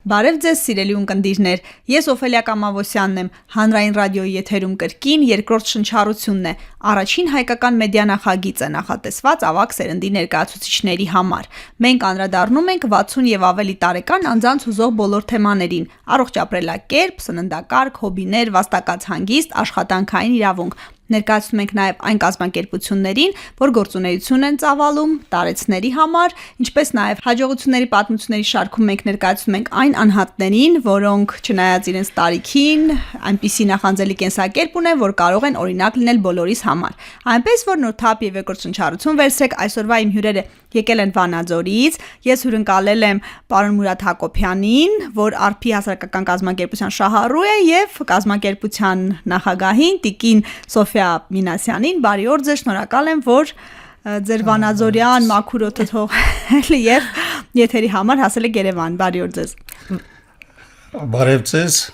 Բարև ձեզ սիրելի ունկնդիրներ, ես Օֆելիա Կամավոսյանն եմ, հանրային ռադիոյի եթերում կրկին երկրորդ շնչառությունն է, առաջին հայկական մեդիա նախագիծը նախատեսված ավագ սերնդի ներկայացուցիչների համար։ Մենք անդրադառնում ենք 60 եւ ավելի տարեկան անձանց հուզող բոլոր թեմաներին՝ առողջ ապրելակերպ, սննդակարգ, հոբիներ, վաստակած հանգիստ, աշխատանքային իրավունք։ Ներկայացնում ենք նաև այն կազմակերպություններին, որ գործունեություն են ծավալում տարեցների համար, ինչպես նաև հաջողությունների պատմությունների շարքում մենք ներկայացնում ենք այն անհատներին, որոնք չնայած իրենց տարիքին, այնպիսի նախանձելի կենսակերպ ունեն, որ կարող են օրինակ լինել բոլորիս համար։ Այնպես որ նոր թափ եւ երկրորդ շնչառություն վերցրեք, այսօրվա իմ հյուրերը եկել են Վանաձորից, ես հյուրընկալել եմ պարոն Մուրադ Հակոբյանին, որ ԱՐՓ-ի հասարակական կազմակերպության շահառու է, եւ կազմակերպության նախագահին տիկին Սոֆիա Մինասյանին։ Բարի օր ձեզ, շնորհակալ եմ, որ ձեր վանաձորյան մաքուր օդը թողել եւ եթերի համար հասել եք Երևան։ Բարի օր ձեզ։ Բարև ձեզ։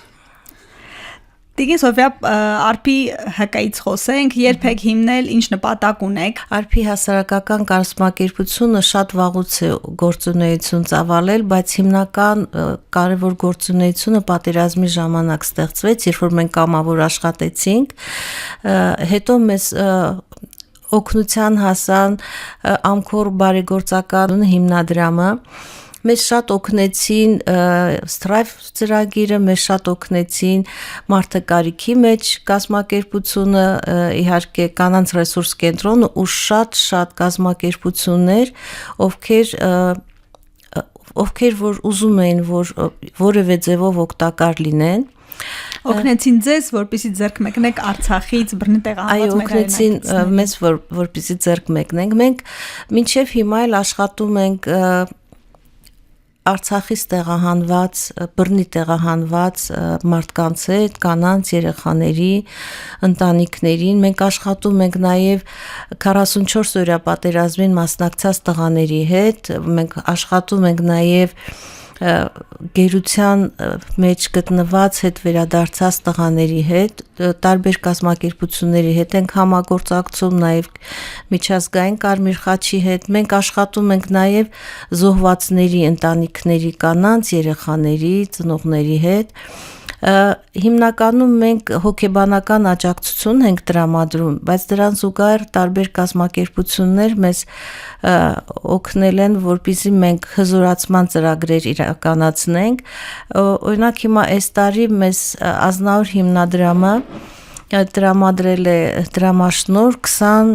Տիկին Սոֆիա, ԱՐՓ-ի ՀԿ-ից խոսենք, երբ եք հիմնել, ինչ նպատակ ունեք։ ԱՐՓ-ի հասարակական կազմակերպությունը շատ վաղուց է գործունեություն ծավալել, բայց հիմնական կարևոր գործունեությունը պատերազմի ժամանակ ստեղծվեց, երբ որ մենք կամավոր աշխատեցինք, հետո մեզ օգնության հասան Ամքոր բարեգործական հիմնադրամը, մեզ շատ օգնեցին Strive ծրագիրը, մեզ շատ օգնեցին մարդը կարիքի մեջ կազմակերպությունը, իհարկե կանանց ռեսուրս կենտրոնը ու շատ կազմակերպություններ, ովքեր որ ուզում էին, որ որևէ ձևով օգտակար լինեն։ Օգնեցին ձեզ, որպեսզի ձեռք մեկնեք Արցախից բռնի տեղահանված օգնեցին մեզ, որպեսզի ձեռք մեկնենք։ Մենք մինչև հիմա էլ աշխատում ենք Արցախից տեղահանված, բռնի տեղահանված մարդկանց հետ, կանանց, երեխաների, ընտանիքներին։ Մենք աշխատում ենք նաև 44-օրյա պատերազմին մասնակցած տղաների հետ, մենք աշխատում ենք նաև գերության մեջ գտնված հետ վերադարձած տղաների հետ, տարբեր կազմակերպությունների հետ ենք համագործակցում, նաև միջազգային Կարմիր խաչի հետ։ Մենք աշխատում ենք նաև զոհվածների ընտանիքների կանանց, երեխաների, ծնողների հետ։ Հիմնականում մենք հոգեբանական աջակցություն ենք տրամադրում, բայց դրան զուգահեռ տարբեր կազմակերպություններ մեզ օգնել են, որպեսզի մենք հզորացման ծրագրեր իրականացնենք։ Օրինակ հիմա այս տարի մեզ Ազնաուր հիմնադրամը տրամադրել է դրամաշնոր 20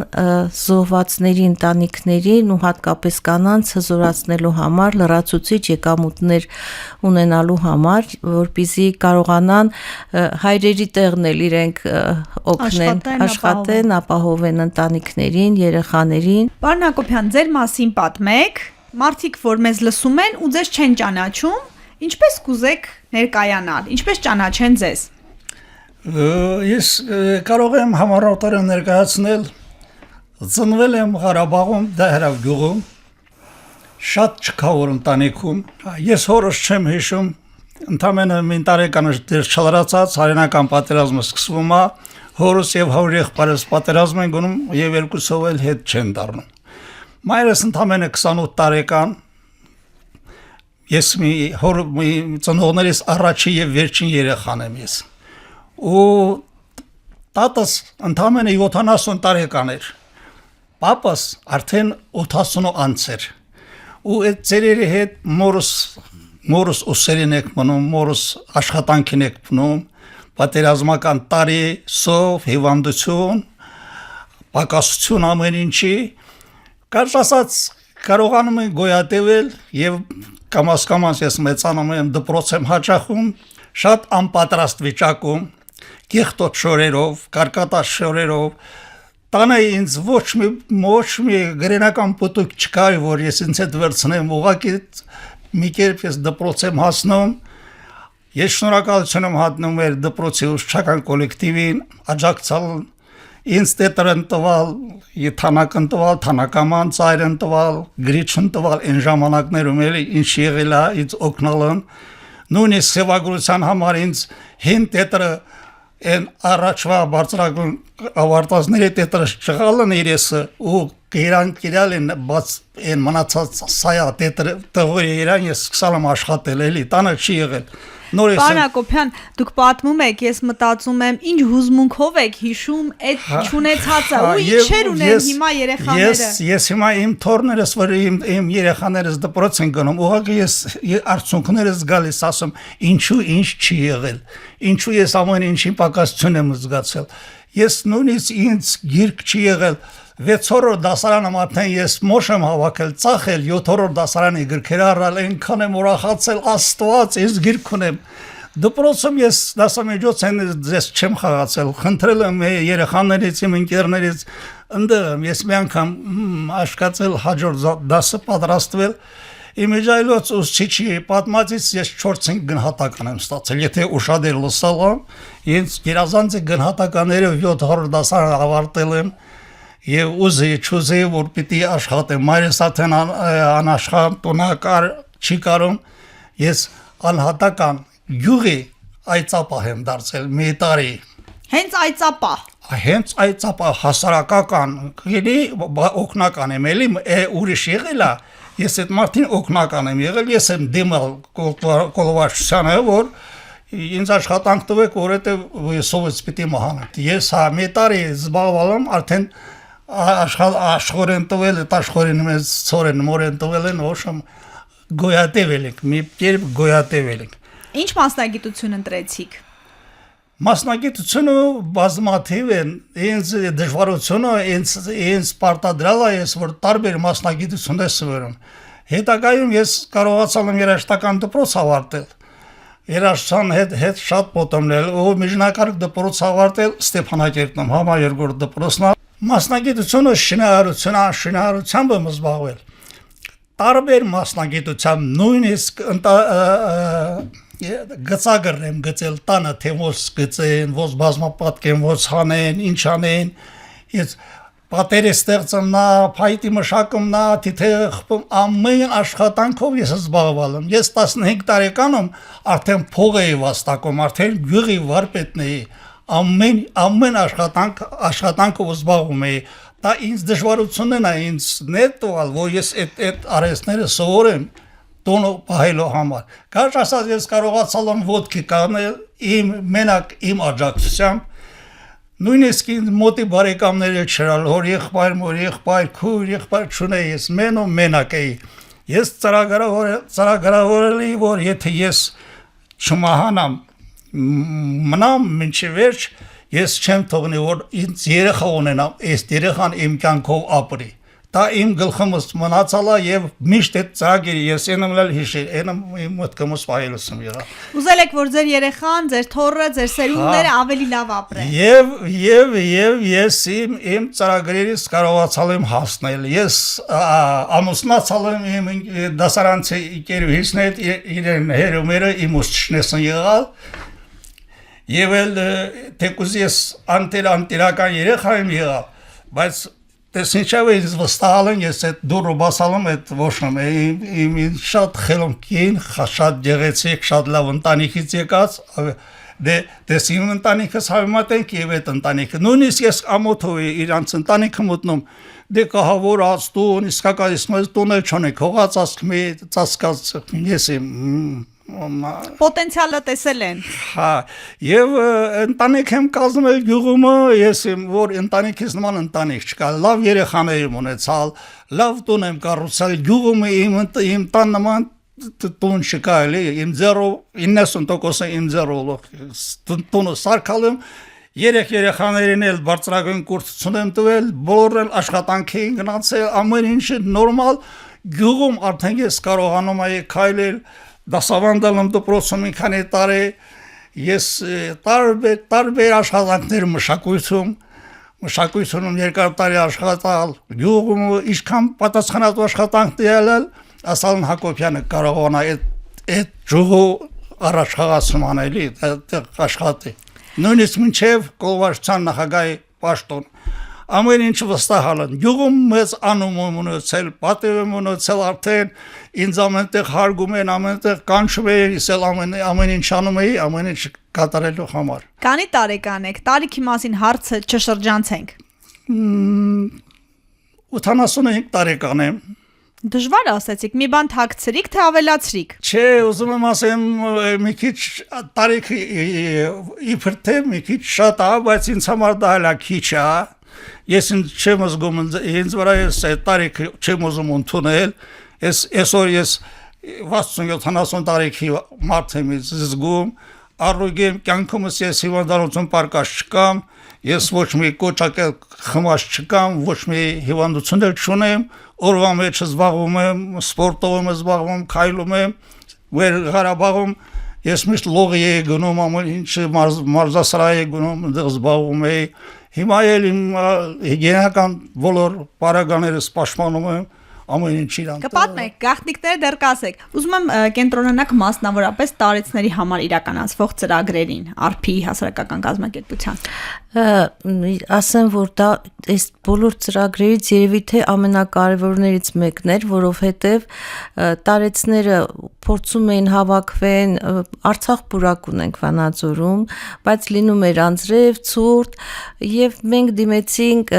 զոհվածների ընտանիքներին ու հատկապես կանանց հզորացնելու համար, լրացուցիչ եկամուտներ ունենալու համար, որպեսզի կարողանան հայրերի տեղն էլ իրենք օգնեն, աշխատեն, ապահովեն ընտանիքներին, երեխաներին։ Պարոն Հակոբյան, ձեր մասին պատմեք, մարդիկ, որ մեզ լսում են ու ձեզ չեն ճանաչում, ինչպես կուզեք ներկայանալ, ինչպես ճանաչեն ձեզ։ Ես կարող եմ համառոտորեն ներկայացնել, ծնվել եմ Ղարաբաղում, Դահրավ գյուղում, շատ չքավոր ընտանիքում, ես հորս չեմ հիշում, ընդամենը մի տարեկան դեռ չլրացած հայրենական պատերազմը սկսվում է, հորս եւ հոր եղբայրս պատերազմ են գնում եւ երկուսով էլ հետ չեն դառնում։ Մայրս ընդամենը 28 տարեկան, ես մի ծնողներիս առաջի եւ վերջին երեխան եմ ես։ Ու տատս ընդամենը 70 տարեկան էր, պապս արդեն 80 անց էր, ու այդ ծերերի հետ մորս ուսերին եք մնում, մորս աշխատանքին եք մնում, պատերազմական տարի, սով, հիվանդություն, պակասություն ամեն ինչի, կարճ ասած կարողանում են գոյատևել եւ կամաց ես մեծանում եմ, դպրոց եմ հաճախում, շատ անպատրաստ վիճակում, կեղտոտ շորերով, կարկատած շորերով, տանը ինձ ոչ մի գրենական պտուկ չկա, որ ես ինձ հետ վերցնեմ, ուղղակի մի կերպ ես դպրոց եմ հասնում, ես շնորհակալություն եմ հատնում էր դպրոցի ուսուցչական կոլեկտիվին, աջակցալ ինձ տետր են տվալ, թանակ են տվալ, թանականան ծայր են տվալ, գրիչ են տվալ, այն ժամանակներում էլ ինչ եղել է, ինձ օգնալ են, նույնիսկ սևագրության համար ինձ հին տետրը Են առաջվա բարձրագույն ավարտածների տետրը չղալն իրեսը ու իրան կիրալին բաց են մնացած սայա տետրը տղորի իրան ես սկսալım աշխատել էլի տանը չի եղել նորից Պարոն Հակոբյան, դուք պատմում եք, ես մտածում եմ, ինչ հուզմունքով եք հիշում այդ չունեցածը ու ինչեր ունեն հիմա երեխաները։ Ես հիմա իմ թորներս, որ իմ երեխաներս դպրոց են գնում, ուղղակի ես արդյունքներս գալիս ասում, ինչու ինչ չի եղել, ինչու ես ամեն ինչին պակասություն եմ զգացել։ Ես նույնիսկ ինձ գիրք չի եղել 6-րդ դասարանը արդեն ես մոշ եմ հավաքել, ծախել 7-րդ դասարանի գրքեր առալ, այնքան եմ ուրախացել, Աստված, ես գիրք ունեմ։ Դպրոցում ես դասամիջոցին ես չեմ խաղացել, խնդրել եմ երեխաներից, իմ ընկերներից, ընդդեմ ես մի անգամ աշխատել հաջորդ դասը պատրաստվել, իմիջայլոց ուսուցիչի պատմածից ես 4-5 գնահատական եմ ստացել, եթե ուշադիր լսել եմ, ինձ գերազանց գնահատականները 7-րդ դասարանը ավարտել եմ Եվ չուզեի, որ պիտի աշխատեմ, մայրս արդեն անաշխան տունակար չի կարում, ես անհատական գյուղի այծապահ եմ դարձել մի տարի։ Հենց այծապահ։ Հենց այծապահ հասարակական, գինի օգնական եմ էլի, ուրիշ եղել է, ես այդ մարդին օգնական եմ եղել, ես եմ դիմել կոլվաշությանը, որ ինձ աշխատանք տվեք, որովհետև սովից պիտի մահանեմ։ Ես մի տարի զբաղվել եմ, արդեն աշխորեն տվել, աշխորեն մեզ ծորեն մորեն տվել են, ոչմ գոյատևել ենք, մի կերպ գոյատևել ենք։ Ինչ մասնագիտություն ընտրեցիք։ Մասնագիտությունը բազմաթիվ են, ինձ դժվարությունը ինձ պարտադրել է ես, որ տարբեր մասնագիտություններ սովորեմ։ Հետագայում ես կարողացա եմ երաժշտական դպրոց ավարտել։ Երաժշտության հետ շատ մոտոնել, ու միջնակարգ դպրոց ավարտել Ստեփանակերտում, համաերգորդ դպրոցն Մասնագիտությունը շինարարությամբ եմ զբաղվել։ Տարբեր մասնագիտությամբ նույնիսկ գծագրեր եմ գծել տանը, թե ոնց գծեն, ոնց բազմապատկեն, ոնց հանեն, ինչ անեն։ Ես պատերը ստեղծում նա, փայտի մշակում նա, թիթեղ խփում, ամեն աշխատանքով ես զբաղվել եմ։ Ես 15 տարեկանում արդեն փող էի վաստակում, արդեն գյուղի վարպետն էի։ Ամեն աշխատանքով զբաղվում էի, դա ինձ դժվարությունն է, ինձ նետվալ, որ ես այդ արհեստները սովորեմ տոնը պահելու համար։ Կարճ ասած ես կարողացալ եմ ոտքի կանգնել մենակ իմ աջակցությամբ, նույնիսկ ինձ մոտի բարեկամները չրալ, հոր եղբայր, մոր եղբայր, քույր եղբայր չունեի, ես մենակ էի։ Ես ծրագրավորել էի, որ եթե ես չմահանամ մնամ մինչև վերջ ես չեմ թողնի որ ինձ երեխա ունենամ այս երեխան իմ կյանքով ապրի դա իմ գլխումս մնացալ է եւ միշտ այդ ծրագիրը ես ինքնալ հիշել իմ մտքումս վայելս եմ եղա Ուզել եք որ ձեր երեխան ձեր թոռը ձեր սերունդները ավելի լավ ապրեն եւ ես իմ ծրագրերից կարողացալ եմ հասնել ես ամուսնացալ եմ իմ դասարանցի ընկերուհիս հետ իրեն հերոմերը իմ ուսուցիչն եղալ Եվ էլ թեկուզ ես անտիրական երեխա եմ եղավ, բայց տեսնիչավ ինձ վստահալ են, ես այդ դուրը բասալ եմ, այդ ոչնում իմ շատ խելում կին, շատ գեղեցիկ, շատ լավ ընտանիքից եկած, դես իմ ընտանիքս հավիմատ ենք և այդ ընտանիքը, նույնիսկ ես ամոթով իրանց ընտանիքը մոտնում, դե կահավոր ածտուն, իսկական իսմայս տուն էլ չոնեք, հողած ասկմի, ծասկած ես եմ, Պոտենցիալը տեսել են Հա, եւ ընտանիք եմ կազմել գյուղումը, ես եմ որ ընտանիքից նման ընտանիք չկա, լավ երեխաներ եմ ունեցալ, լավ տուն եմ կառուցել, գյուղումը իմ տան նման տուն չկա, էլի, իմ 90% իմ ձեռով տունը սարքալ եմ, երեք երեխաներին էլ բարձրագույն կուրսություն եմ տվել, բոլորն աշխատանքի են գնացել, ամեն ինչը նորմալ, գյուղում արդեն ես կարողանում եի քայլել դասավանդել եմ դպրոցում մի քանի տարի, ես տարբեր աշխատանքներ մշակույթում երկար տարի աշխատալ, գյուղում ինչքան պատասխանատու աշխատանք դիալել, ասալն Հակոբյանը կարողանա այդ ճյուղու առաջ խաղացում անելի, աշխատի։ Նույնիսկ մինչև կոլվաշության նախագահի պաշտոն ամեն ինչ վստահալ են։ Գյուղում մեծ անում ունեցել, պատիվ ունեցել արդեն ինձ ամենտեղ հարգում են, ամենտեղ կանչում են, իսել ամեն ինչ անում էի, ամեն ինչ կատարելու համար։ Քանի տարեկան եք, տարիքի մասին հարցը չշրջանցենք։ 85 տարեկան եմ։ Դժվար ասեցիք, մի բան թաքցրիք, թե ավելացրիք։ Չէ, ուզում եմ ասեմ, մի քիչ տարիքի իբր թե մի քիչ շատ է, բայց ինձ համար դա հələ քիչ է։ Ես չեմ զգում ինձ վրա ես տարիքը չեմ ուզում ընդունել։ Այսօր ես 60-70 տարիքի մարդ եմ զգում, առուգեմ կյանքումս ես հիվանդանոցում պարկած չկամ, ես ոչ մի կոճակել խմած չկամ, ոչ մի հիվանդություն չունեմ, օրվա մեջ զբաղվում եմ, սպորտով եմ զբաղվում, քայլում եմ, վեր Ղարաբաղում ես միշտ լողի եի գնում, ամեն ինչ մարզասրահ եի գնում, այնտեղ զբաղվում էի։ Հիմա էլ իմ հիգիենական բոլոր պարագաներս պաշտպանում եմ, ամեն ինչ իրան։ Կպատմեք, գաղտնիքները դեռ կասեք։ Ուզում եմ կենտրոնանաք մասնավորապես տարեցների համար իրականացվող ծրագրերին, ARP-ի հասարակական կազմակերպության։ Ասեմ, որ դա այս բոլոր ծրագրերից երևի թե ամենակարևորներից մեկն էր, որովհետև տարեցները փորձում էին հավաքվեն, Արցախ պուրակ ունենք Վանաձորում, բայց լինում էր անձրև, ցուրտ, եւ մենք դիմեցինք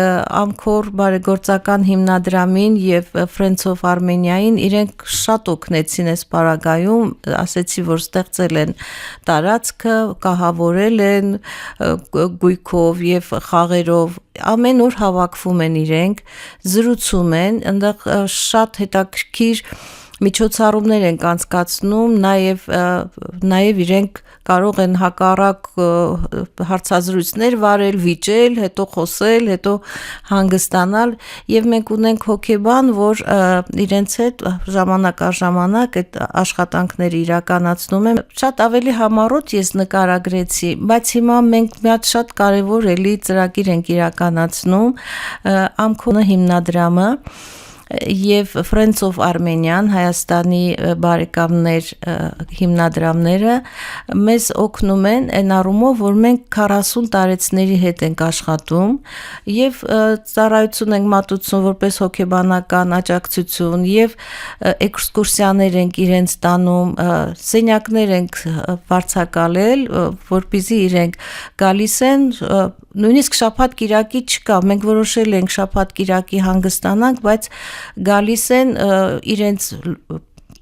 Ամքոր բարեգործական հիմնադրամին եւ Friends of Armenia-ին, իրենք շատ օգնեցին այս պարագայում, ասեցի, որ ստեղծել են տարածքը, կահավորել են գույքով եւ խաղերով, ամեն օր հավաքվում են իրենք, զրուցում են, այնտեղ շատ հետաքրքիր միջոցառումներ են անցկացնում, նաև իրենք կարող են հակառակ հարցազրույցներ վարել, վիճել, հետո խոսել, հետո հանգստանալ եւ մենք ունենք հոգեբան, որ իրենց հետ ժամանակ առ ժամանակ այդ աշխատանքները իրականացնում են։ Շատ ավելի համառոտ ես նկարագրեցի, բայց հիմա մենք մի հատ շատ կարեւոր էլի ծրագիր ենք իրականացնում, Ամքոնը հիմնադրամը եւ Friends of Armenian Հայաստանի բարեկամներ հիմնադրամները մեզ օգնում են այն առումով, որ մենք 40 տարեցների հետ ենք աշխատում եւ ծառայություն ենք մատուցում որպես հոգեբանական աջակցություն եւ էքսկուրսիաներ ենք իրենց տանում, սենյակներ ենք վարձակալել, որպեսզի իրենք գալիս են նույնիսկ շաբաթ կիրակի չկա, մենք որոշել ենք շաբաթ կիրակի հանգստանանք, բայց գալիս են իրենց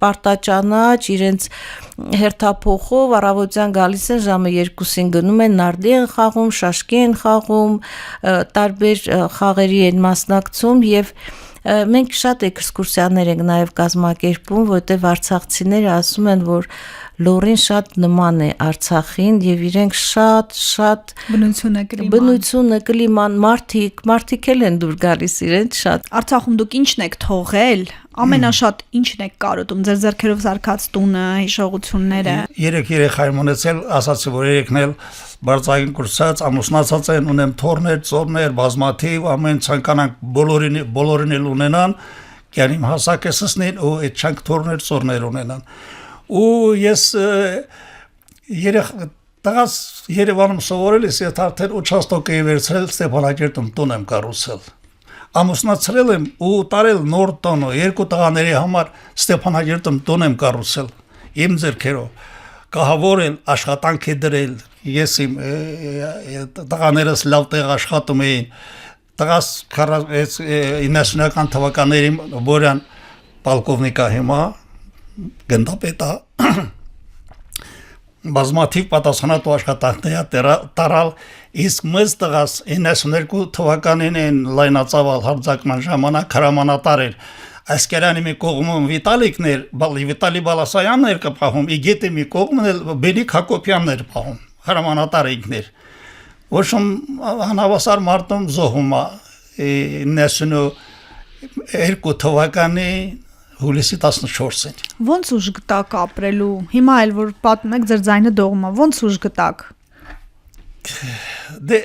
պարտաճանաչ, իրենց հերթափոխով առավոտյան գալիս են ժամը 2-ին գնում են նարդի են խաղում, շաշկի են խաղում, տարբեր խաղերի են մասնակցում եւ մենք շատ էքսկուրսիաներ ենք նաև կազմակերպում, որտեղ արցախցիները ասում են, որ լորին շատ նման է Արցախին եւ իրենք շատ բնությունը կլիման մարդիկ էլ են դուր գալիս իրենց շատ։ Արցախում դուք ինչն եք թողել, ամենաշատ ինչն եք կարոտում, ձեր ձեռքերով զարքած տունը, հիշողությունները։ Երեք երեխա եմ ունեցել, ասացի, որ երեքն էլ բարձրագույն կուրսած, ամուսնացած են, ունեմ թորներ, ծորներ, բազմաթիվ, ամեն ցանկանանք բոլորին էլ ունենան, կյանիմ հասակեսնին ու այդ չանք թորներ, ծորներ ունենան։ Ու ես տղաս Երևանում սովորել ես արդեն участок էի վերցրել Ստեփանակերտում տուն եմ կառուցել ամուսնացրել եմ ու տարել նոր տոնը երկու տղաների համար Ստեփանակերտում տուն եմ կառուցել իմ ձեռքերով կահավորել աշխատանք է դրել ես իմ տղաներս լավ տեղ աշխատում էին տղաս 90-ական թվականների Բորյան պոլկովնիկա հիմա գնդապետա բազմաթիվ պատասխանատու աշխատանքներ տարալ իսկ մեծ տղաս 92 թվականին են լայնածավալ հարձակման ժամանակ հրամանատար էր Այսկերանի մի կողմում Վիտալի Բալասայանն էր կպահում իգետի մի կողմն էլ Բենիկ Հակոբյանն էր պահում հրամանատար ինքներ ոչմ անհավասար մարտում զոհում 92 թվականի հուլիսի 14-ին։ Ոնց ուժ գտակ ապրելու։ Հիմա էլ որ պատմեք ձեր ձայնը դողում է, ոնց ուժ գտակ։ Դե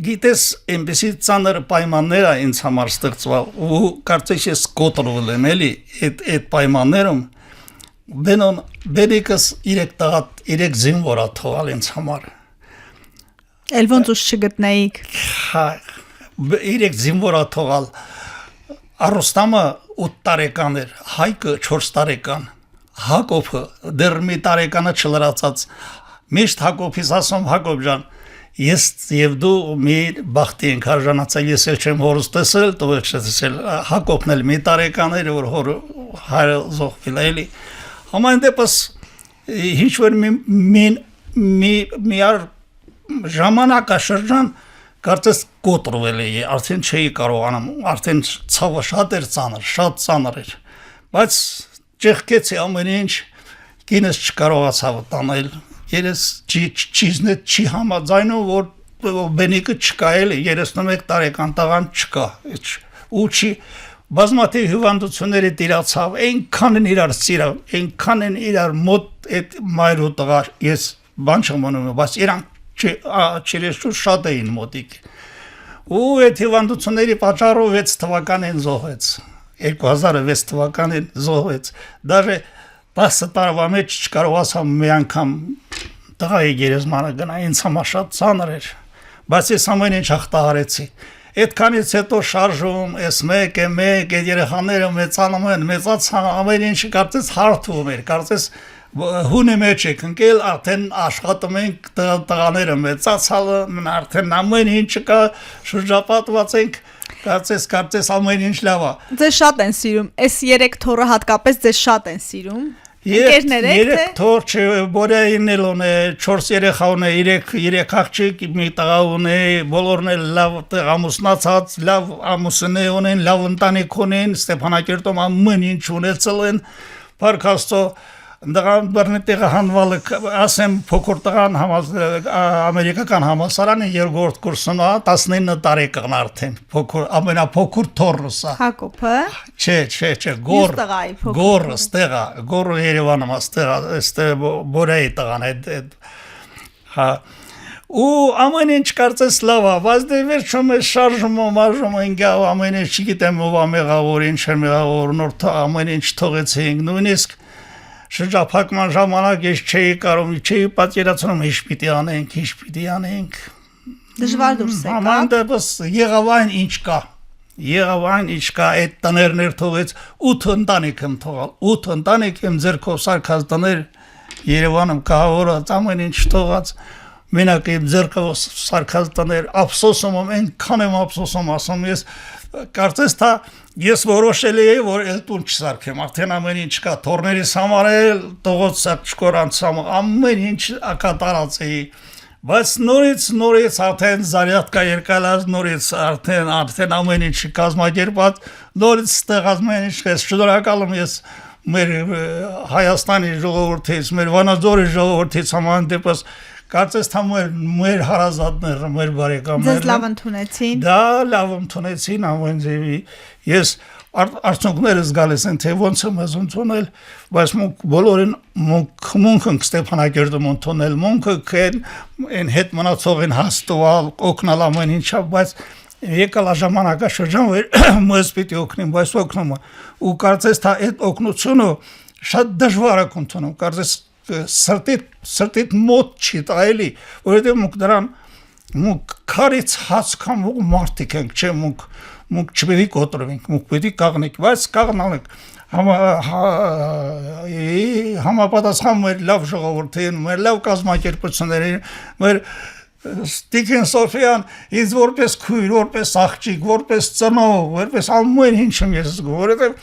գիտես, այնպեսի ծանր պայմաններ է ինձ համար ստեղծվել ու կարծես ես կոտրվել եմ էլի այդ պայմաններում Բենիկս 3 զինվոր թողալ ինձ համար։ Էլ ոնց ուժ չգտնեիք։ իրեք զինվորա թողալ Արոստամը 8 տարեկան էր, Հայկը 4 տարեկան, Հակոբը դեռ մի տարեկանը չլրացած։ Միշտ Հակոբից ասում Հակոբ ջան, ես եւ դու մի բախտի ենք արժանացել, ես էլ չեմ հորս տեսել, դու եք տեսել։ Հակոբն էլ մի տարեկան էր, որ հոր հայրը զոհվել էլի։ Համայն դեպս ինչ որ մի ժամանակաշրջան կարծես կոտրվել էի, արդեն չէի կարողանում, արդեն ցավը շատ էր ծանր էր, բայց ճեղքեցի ամեն ինչ, կինս չկարողացավ տանել, երես ճիզնետ չի համաձայնում, որ բենիկը չկա էլի, 31 տարեկան տղան չկա, ու չի, բազմաթիվ հիվանդությունների տիրացավ, այնքան են իրար սիրավ, այնքան են իրար մոտ այդ մայր ու տղա, ես բան չեմ անում, բայց իրանք չերեշու շատ էին մոտիկ ու այդ հիվանդությունների պատճառով 6 թվականին զոհվեց 2006 թվականին զոհվեց դաժե 10 տարվա մեջ չկարողացա մի անգամ տղայի գերեզմանը գնա ինձ համար շատ ծանր էր բայց ես ամեն ինչ հաղթահարեցի այդքանից հետո շարժում ես մեկ այդ երեխաները մեծանում են մեծացան ամեն ինչ կարծես հարթվում էր կարծես հունի մեջ եք ընկել, արդեն աշխատում ենք տղաները մեծացալ, արդեն ամեն ինչ կա, շրջապատված ենք, կարծես ամեն ինչ լավ է։ Ձեզ շատ են սիրում, այս 3 թորը հատկապես ձեզ շատ են սիրում։ Ընկերներ եք թե։ 3 թոր չէ, Բորյայինն էլ ունե, 4 երեխա ունե, 3 աղջիկ, մի տղա ունե, բոլորն էլ լավ ամուսնացած, լավ ամուսին ունեն, լավ ընտանիք ունեն, Ստեփանակերտում ամեն ինչ ունեցել են, Փառք Աստծո Դրան բռնետեղը հանվալը ասեմ փոքր տղան ամերիկական համալսարանի երկրորդ կուրսում 19 տարեկան արդեն փոքր ամենափոքր թորս է Հակոբը չէ գորը Երևանում աստեղ Բորյայի տղան այդ հա ու ամեն ինչ կարծես լավ է բայց դե վերջում է շարժում ամեն ինչ չգիտեմ ով ամեղավոր ինչ մեղավոր նոր ամեն ինչ թողեցինք նույնիսկ շրջափակման ժամանակ ես չէի կարող, չէի պատկերացնում ինչ պիտի անենք։ Դժվար դուրս եկա։ Աման դեպս եղավ այն ինչ կա, այդ տներներ թողեց 8 ընտանիք եմ թողալ, 8 ընտանիք եմ ձեռքով սարքած տներ Երևանում կահավորած ամեն ինչ թողած, մենակ եմ ձեռքով սարքած տներ, ափսոսում եմ, այնքան եմ ափսոսում ասում ես կարծես թա ես որոշել էի որ էլ տուն չսարքեմ արդեն ամեն ինչ կա թորներից համար էլ տողոց սակշկորանց ամեն ինչ կատարած էի բայց նորից արդեն զարյատկա երկալած նորից արդեն ամեն ինչ կազմակերպած նորից ստեղած ամեն ինչ շնորհակալ եմ ես մեր Հայաստանի ժողովրդից մեր Վանաձորի ժողովրդից համան դեպս կարծես թե մեր հարազատները, մեր բարեկամները Ձեզ լավ ընդունեցին։ Դա լավ ընդունեցին ամեն ձևի։ Ես արդյունքներս գալիս են թե ոնց եմ ընդունել, բայց բոլորին մունք Ստեփանակերտում ընդունել, մունքը այն հետ մնացողին հաստատալ, օգնալ ամեն ինչա, բայց եկալ ժամանակաշրջան որ մեզ պիտի օգնեն, բայց օգնում ու կարծես թե այդ օգնությունը շատ դժվար է ընդունում, կարծես սրտիդ մոտ չի տայելի, որովհետև մուք դրան մուք քարից հասկամ մարդիկ ենք, չէ մուք չպետք է կոտրվենք, մուք պետք է կաղնենք, բայց կաղնալենք համապատասխան մեր լավ ժողովրդին, մեր լավ կազմակերպություններին, մեր Տիկին Սոֆիան ինձ որպես քույր, որպես աղջիկ, որպես ծնող, որպես ամեն ինչ եմ ես զգում, որովհետև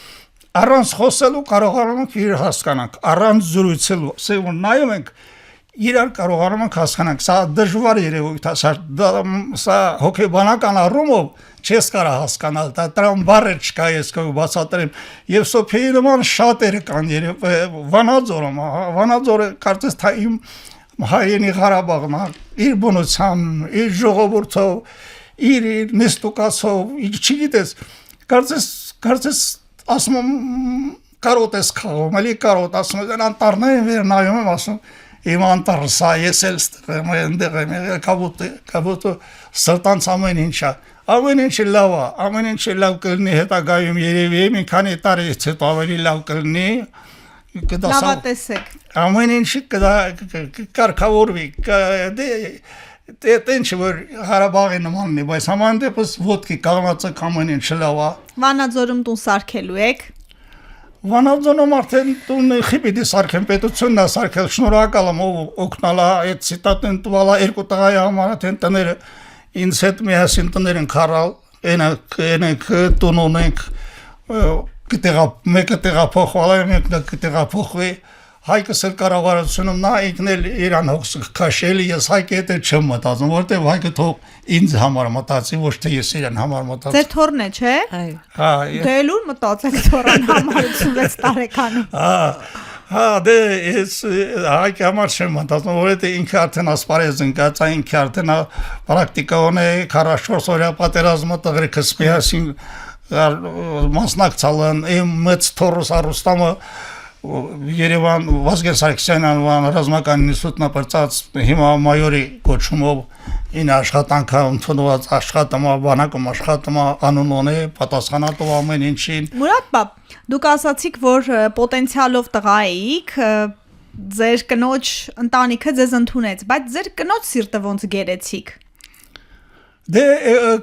առանց խոսելու կարողանում ենք իրար հասկանանք, առանց զրույցելու, ասենք նայում ենք իրար կարողանում ենք հասկանանք, սա դժվար երևույթ է, սա հոգեբանական առումով չես կարող հասկանալ, դա դրան բառեր չկա ես բացատրեմ, եւ Սոփիայի նման շատերը կան Վանաձորում, Վանաձորը կարծես թե իմ հայրենի Ղարաբաղն է, իր բնությամբ, իր ժողովրդով, իր նստուկացով, չգիտես, կարծես ասում եմ կարոտ ես քաղում, էլի կարոտ ասում եմ անտառներին վեր նայում եմ ասում իմ անտառը սա ես էլ ստեղ այնտեղ եմ կապուտը սրտանց ամեն ինչը լավ է, ամեն ինչը լավ կլինի հետագայում երևի մի քանի տարիից հետո ավելի լավ կլինի լավատեսեք ամեն ինչը կկարգավորվի Դե ինչ որ Ղարաբաղի նմանն է, բայց համայն դեպս ոդկի կաղնացը կամեն ինչ լավ է։ Վանաձորում տուն սարքելու եք։ Վանաձորում արդեն տունը խիպիտի սարքեն պետությունն է սարքել, շնորհակալ եմ ով օգնալա այդ ցիտատեն տվալա երկու տղայի համար արդեն տները ինձ հետ միասին տներ են քարալ, այնք տուն ունենք, մեկը տեղափոխվալա, մեկը տեղափոխվի, Հայկս էլ կառավարությունում նա ինքն էլ իրան հոգս քաշելի, ես Հայկի հետ չեմ մտածում, որտեղ Հայկը թող ինձ համար մտածի, ոչ թե ես իրան համար մտածեմ։ Ձեր թորն է, չէ։ Այո։ Հա, Դե լուր մտածեք թորան համար 86 տարեկանում։ Հա, դե ես Հայկի համար չեմ մտածում, որովհետեւ ինքը արդեն ասպարեզ ընկած է, ինքը արդեն պրակտիկա ունի 44 օրյա պատերազմը տղրիկս միասին մասնակցալ են, իմ մեծ թորս Արուստամը Երևան Վազգեն Սարգսյան անվան ռազմական ինստիտուտնա պրծած հիմա մայորի կոչումով ին աշխատանքը ընդունված աշխատում բանակում աշխատում անուն ունի պատասխանատու ամեն ինչին Մուրադ բաբ, դուք ասացիք, որ պոտենցիալով տղա էիք, ձեր կնոջ ընտանիքը ձեզ ընդունեց, բայց ձեր կնոջ սիրտը ոնց գերեցիք։ Դե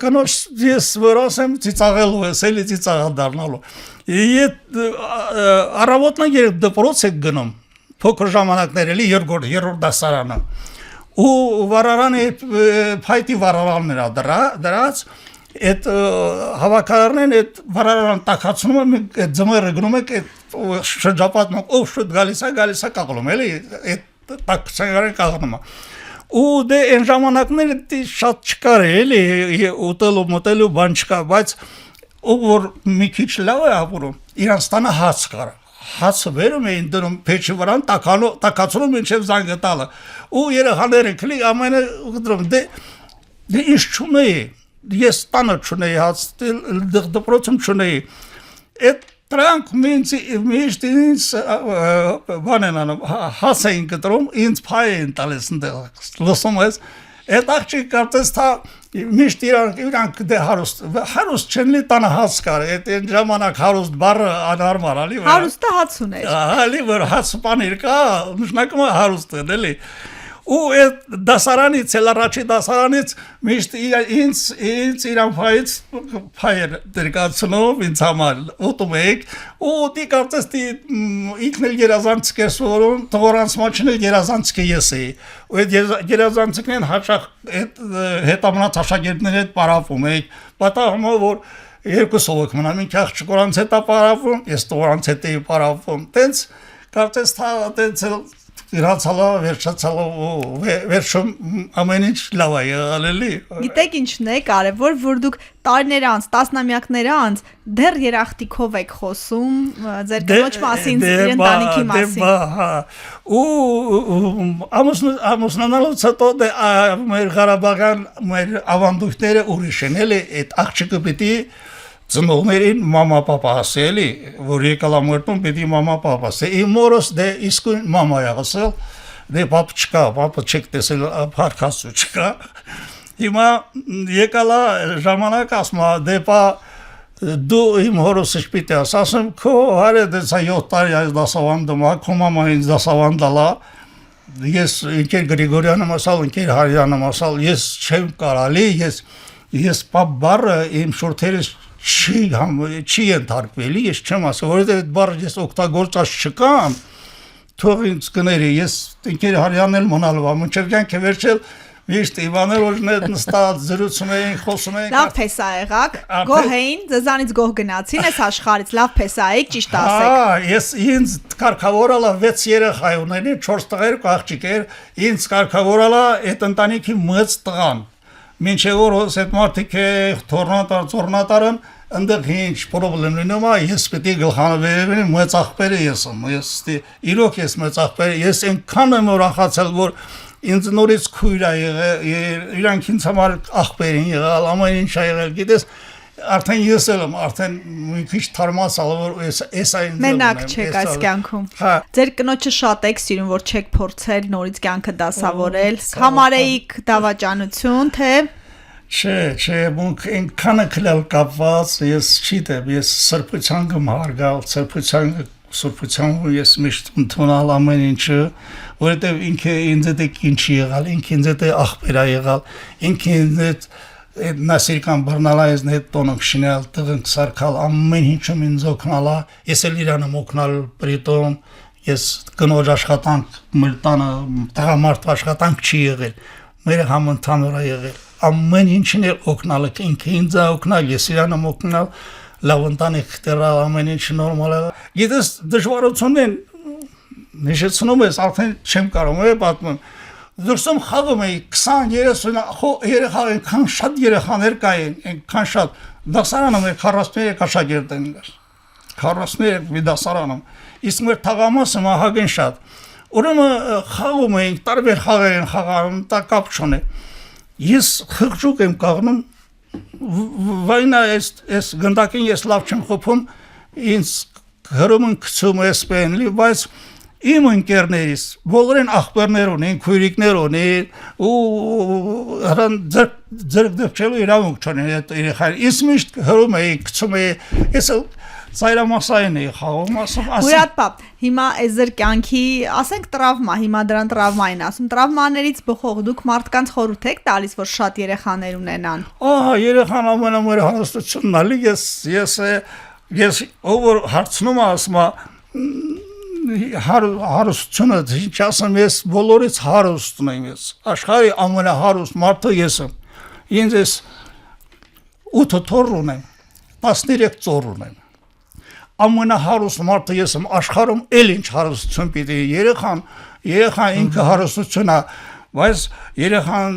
կնոջ ես որ ասեմ ծիծաղելու ես, էլի ծիծաղալ դառնալու Իդ առավոտն երբ դպրոց եք գնում, փոքր ժամանակներ էլի երրորդ դասարանը ու վարարանը փայտի վարարանն էր դրած այդ հավաքարարներն այդ վարարան տակացնում են այդ ձմեռը գնում եք այդ շրջապատում ով շուտ գալիս է կաղնում էլի այդ տակցարան կաղնում ու դե այն ժամանակները շատ չկար էլի ուտելու մոտելու բան չկա բայց ով որ մի քիչ լավ է ապրում իրանց տանը հաց կար հացը վերում էին դնում փեչի վրան տակացնում մինչև զանգը տալը ու երեխաները քլի ամենը դրում դե ինչ չունեի ես տանը չունեի հաց դպրոցում չունեի այդ Դրանք միշտ ինձ բան են անում, հաց էին կտրում, ինձ փայ էին տալիս ընդեղ, լսում ես, այդ աղջիկ կարծես թա միշտ իրանք դե հարուստ չեն լի տանը հաց կար, այդ ժամանակ հարուստ բառը անարմար, ալի որ Հարուստը հաց ուներ։ Ալի որ հաց պանիր կա, նշանակում է հարուստ են, էլի ու այդ դասարանից, էլ առաջի դասարանից միշտ ինձ իրան փայից փայր դրկացնով ինձ համար ուտում եք ու դի կարծես դի ինքն էլ երազանցք ես որում թողորանց մաչն էլ երազանցքը ես էի ու այդ երազանցքն հաճախ հետամնաց աշակերտների հետ պարապում եք պատահում որ երկու սովակ մնամ ինք աղջկորանց հետ պարապում ես թողորանց հետ էի պարապում տենց կարծես թա տենց Իրացալա, վերջացալա, վերջում ամեն ինչ լավ է եղել էլի։ Գիտեք ինչն է կարևոր, որ դուք տարիներ անց, տասնամյակներ անց դեռ երախտիկով եք խոսում, ձեր կնոջ մասին, ձեր ընտանիքի մասին։ Ու ամուսնանալուց հետո մեր Ղարաբաղյան մեր ավանդույթները ուրիշ են էլի, այդ աղջիկը պիտի ծնողներին մամա պապա ասելի, որ եկալ ամերտում պիտի մամա պապա ասե, իմ մորս դե իսկույն մամա եղասել, դե պապ չկա, պապը չեք տեսել պարքասու չկա, հիմա եկալա ժամանակ ասմա, դե պա դու իմ հորս պիտի ասեմ, քո հարե դեցա 7 տարի այս դասավանդում, քո մամա ինձ դասավանդալա, ես ինքեր Գրիգորյանը ասալ, ինքեր Հարյանը ասալ, ես չեմ կարալի, ես պապ բարը իմ շուրթերից չի ենթարկվելի, ես չեմ ասա, որովհետև այդ բառը ես օգտագործած չկամ, թող ինձ կների, ես ինքեր Հարյանն էլ մնալու եմ, մինչև կյանքը վերջել միշտ Իվանել օրնետ նստած զրուցում էին, խոսում էին։ Լավ փեսա եղաք, գոհ էին, ձեզանից գոհ գնացին այս աշխարհից, լավ փեսա եք, ճիշտ ասեք։ Հա, ես ինձ կարգավորալա 6 երեխա ունեի, 4 տղեր ու աղջիկեր, ինձ կարգավորալա այդ ընտանիքի մեծ տղան։ Մինչև որ այդ մարդիկ թորնատարն ընդեղ ինչ պրոբլեմ լինում է, ես պիտի գլխանվերևին մեծ աղբերը ես եմ, իրոք ես մեծ աղբերը, ես այնքան եմ ուրախացել, որ ինձ նորից քույր է եղել, իրանք ինձ համար աղբեր են եղել, ամեն ինչ է եղել, գիտես, արդեն ես եմ, արդեն մի քիչ թարմացալ, որ էս այն մենակ չեք այս կյանքում։ Ձեր կնոջը շատ եք սիրում, որ չեք փորձել նորից կյանքը դասավորել, համարեիք դավաճանություն, թե Չէ, մունք այնքանը քլալ կապված, ես չիտեմ, ես սրբության գմարգալ, սրբության սուրբությամբ ես միշտ ընդունել ամեն ինչը, որովհետև ինքը ինձ հետ ինչի եղալ, ինքը ինձ հետ աղբեր ա եղալ, ինքը ինձ հետ նասիրկան բռնալայից հետ տոնք շինել, տղնք սարքալ, ամեն ինչում ինձ օգնալ ա, ես էլ իրանը օգնալ պրիտոմ, ես կնոջ աշխատանք մեր տանը տղամարդ աշխատանք չի եղել, մեր համընդհանուր ա եղել, ամեն ինչին էլ օգնալ եք, ինքը ինձ ա օգնալ, ես իրանը օգնալ, լավ ընտանիք դեռ ամեն ինչ նորմալ ա։ Գիտես դժվարությունն նշեցնում ես, արդեն չեմ կարող պատմեմ։ Դուրսում խաղում էի 20-30 երեխա, այնքան շատ երեխաներ կային, այնքան շատ դասարանում էր 43 աշակերտ են գար։ 43 մի դասարանում։ Իսկ մեր թաղամասը մահագին շատ։ Ուրեմն խաղում էինք, տարբեր խաղեր են խաղում, դա կապ չունի։ Ես խղճուկ եմ կաղնում, վայնա ես գնդակին ես լավ չեմ խոփում, ինձ հրում են գցում էսպենլի, բայց իմ ընկերներից բոլորին աղբերներ ունեն, քույրիկներ ունեն ու հրան ձերք դեպչելու իրավունք չունեն այդ երեխային։ Ես միշտ հրում էի, գցում էի, ես ծայրամասային էի խաղում, ասում։ Մուրադ պապ, հիմա այս ձեր կյանքի, ասենք տրավմա, հիմա դրան տրավմային ասում, տրավմաներից բխող դուք մարդկանց խորհուրդ եք տալիս, որ շատ երեխաներ ունենան։ Ահա, երեխան ամենամեծ հարստությունն ալի, ես ով որ հարցնում ասում հարստությունը, ինչ ասեմ, ես բոլորից հարստն եմ ես, աշխարհի ամենահարուստ մարդը ես եմ, ինձ ես 8 թոռ ունեմ, 13 ծոր ունեմ, ամենահարուստ մարդը ես եմ, աշխարհում էլ ինչ հարստություն պիտի, երեխան ինքը հարստություն է, բայց երեխան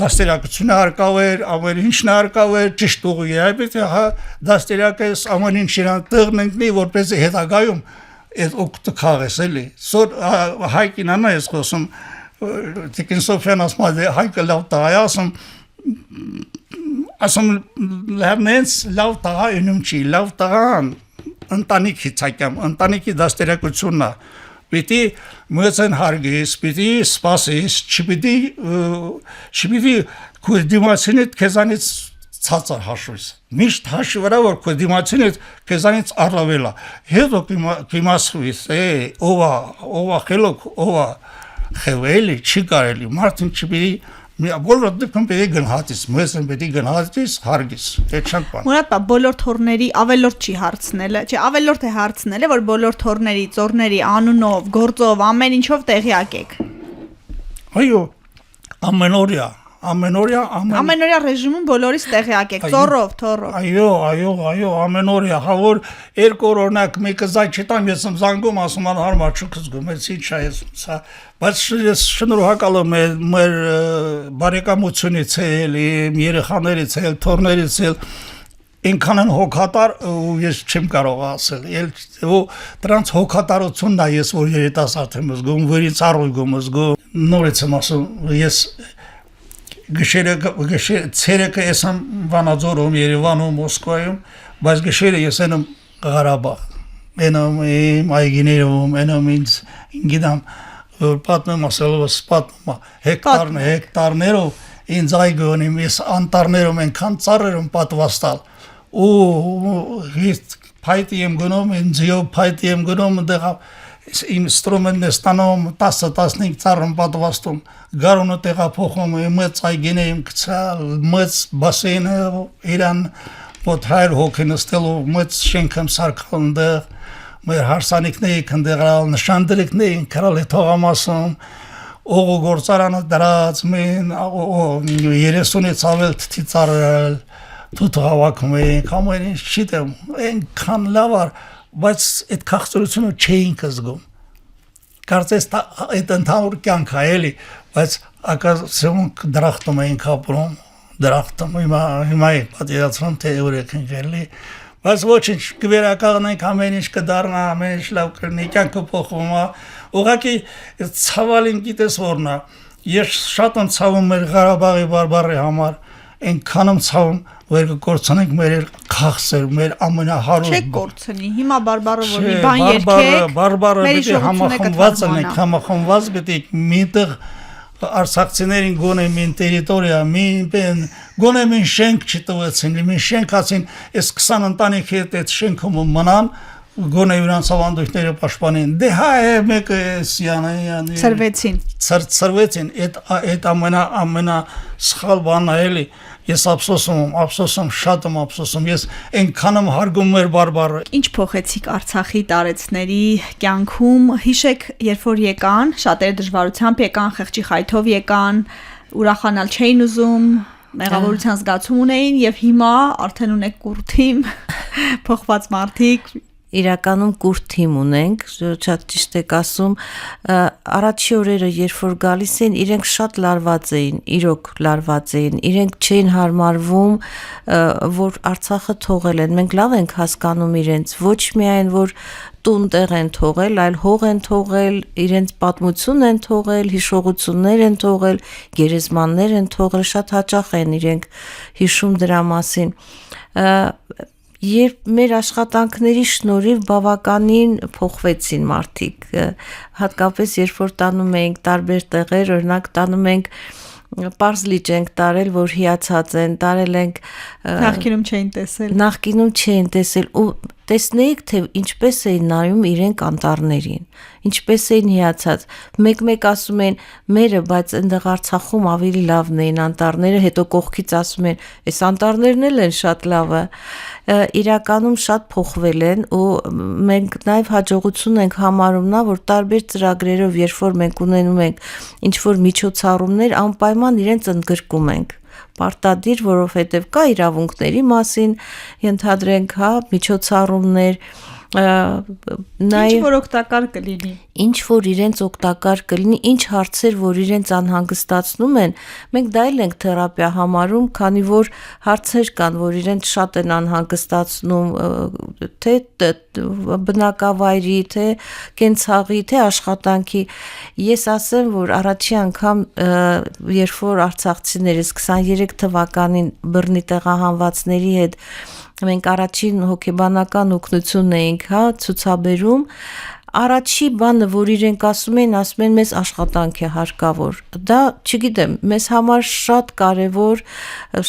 դաստիարակությունը հարկավեր, ամեն ինչն հարկավեր, ճիշտ ուղի է, պիտի դաստիարակես ամեն ինչ իրան տեղն ընկնի, որպեսզի հետագայում այդ օգտը քաղես էլի, սոր հայկին անա ես խոսում, Տիկին Սոֆյան ասում է հայկը լավ տղա է, ասում լավնենց լավ տղա ինում չի, լավ տղան ընտանիքի ցակյամ, ընտանիքի դաստիարակությունն է, պիտի մոծեն հարգես, պիտի սպասես, չպիտի քո դիմացինդ քեզանից ցածր հաշվես, միշտ հաշվի վրա որ քո դիմացինդ քեզանից առավել է, հետո կիմասվես, ովա խելոք, ովա խևելի, չի կարելի, մարդին չպիտի բոլոր դեպքում պետք է գնահատես, մեզ պետք է գնահատես, հարգես, այդ շատ բան։ Մուրադ պապ, բոլոր թորների ավելորդ չի հարցնելը, չէ, ավելորդ է հարցնելը, որ բոլոր թորների, ծորների անունով, գործով, ամեն ինչով տեղյակ եք։ Այո, ամենօրյա ռեժիմում բոլորից տեղյակ եք, ծորով, թորով։ Այո, ամենօրյա, որ երկու օրինակ մեկը զայ չտամ, ես եմ զանգում, ասում են հարմար չուք զգում, էս ինչ է, բայց ես շնորհակալ եմ մեր բարեկամությունից էլ, երեխաներից էլ, թորներից էլ, ինքան են հոգատար ու ես չեմ կարող ասել, ու դրանց հոգատարությունն է ես, որ երիտասարդ եմ զգում, վերից առույգում զգում, նորից եմ ասում, ես ցերեկը ես եմ Վանաձորում, Երևանում, Մոսկվայում, բայց գիշերը ես եմ Ղարաբաղ, եմ այգիներում, եմ ինձ գիտեմ, որ պատմեմ ասելով պատմում հեկտարներով ինձ այգի ունեմ, ես անտառներում ենքան ծառերում պատվաստալ, ու փայտի եմ գնում, ինձիով փայտի եմ գնում, իմ ստրումենն է ստանում 10-15 ծառում պատվաստում, գարունը տեղափոխում, մեծ այգին եմ գցալ, մեծ բասեյնը իրան մոտ 100 հոգի նստելով, մեծ շենք եմ սարքալ ընդեղ, մեր հարսանիքներիք ընդեղալ, նշանդրիքներին կրալ է թողամասում, օղու գործարանը դրած, մեն 30-ից ավել թթի ծառել, թութ հավաքում ենք, ամեն ինչ չիտեմ, ենքան լավար, բայց այդ քաղցրությունը չէինք զգում, կարծես այդ ընդհանուր կյանք է էլի, բայց ակասյոնք դրախտում էինք ապրում, դրախտում, հիմա է պատիրացնում, թե ուրեք ենք էլի, բայց ոչինչ կվերակաղնենք, ամեն ինչ կդառնա, ամեն ինչ լավ կրնի, կյանքը փոխվում է, ուղղակի ցավալին գիտես որն է, ես շատ եմ ցավում մեր Ղարաբաղի բարբարի համար, այնքան եմ ցավում, որ կկորցնենք մեր քաղցր, մեր ամենահարուստ։ Չեք կորցնի, հիմա բարբարով որ մի բան երկեք, բարբարը պետք է համախմբված պետք է միտեղ արցախցիներին գոնե մին տերիտորիա, գոնե մին շենք չտվեցին, մին շենքացին, այս 20 ընտանիքի հետ այդ շենքում մնան, գոնե իրանց ավանդույթները պաշտպանեն դե հա մեկը սյանը ծրվեցին այդ ամենա սխալ բանն է էլի ես ափսոսում շատ եմ ափսոսում ես այնքան եմ հարգում մեր բարբառը Ինչ փոխեցիք Արցախի տարեցների կյանքում հիշեք երբ որ եկան շատերը դժվարությամբ եկան խեղճի խայթով եկան ուրախանալ չէին ուզում մեղավորության զգացում ունեին եւ հիմա արդեն ունեք կուռ թիմ փոխված մարդիկ Իրականում կուռ թիմ ունենք, շատ ճիշտ եք ասում, առաջի օրերը երբ որ գալիս էին, իրենք շատ լարված էին, իրոք լարված էին, իրենք չէին հարմարվում, որ Արցախը թողել են, մենք լավ ենք հասկանում իրենց, ոչ միայն որ տուն տեղ են թողել, այլ հող են թողել, իրենց պատմություն են թողել, հիշողություններ են թողել, գերեզմաններ են թողել, շատ հաճախ են իրենք հիշում դրա մասին Երբ մեր աշխատանքների շնորհիվ բավականին փոխվեցին մարդիկ, հատկապես երբ որ տանում էինք տարբեր տեղեր, օրինակ տանում ենք Պարզ լիճ ենք տարել, որ հիացած են, տարել ենք Նախկինում չէին տեսել ու տեսնեիք, թե ինչպես էին նայում իրենք անտառներին, ինչպես էին հիացած, մեկ ասում են մերը, բայց այնտեղ Արցախում ավելի լավն էին անտառները, հետո կողքից ասում են, այս անտառներն էլ են շատ լավը, իրականում շատ փոխվել են ու մենք նաև հաջողություն ենք համարում նա, որ տարբեր ծրագրերով, երբ որ մենք ունենում ենք ինչ-որ միջոցառումներ, անպայման իրենց ընդգրկում ենք պարտադիր, որովհետև կա իրավունքների մասին, ենթադրենք, հա, միջոցառումներ, Ինչ որ օգտակար կլինի Ինչ որ իրենց օգտակար կլինի, ինչ հարցեր, որ իրենց անհանգստացնում են, մենք դա էլ ենք թերապիա համարում, քանի որ հարցեր կան, որ իրենց շատ են անհանգստացնում, թե բնակավայրի, թե կենցաղի, թե աշխատանքի։ Ես ասեմ, որ առաջի անգամ, երբ որ արցախցիներս 23 թվականին բռնի տեղահանվածների հետ մենք առաջին հոգեբանական օգնությունն էինք, հա, ցուցաբերում, առաջի բանը, որ իրենք ասում են մեզ աշխատանք է հարկավոր։ Դա, չգիտեմ, մեզ համար շատ կարևոր,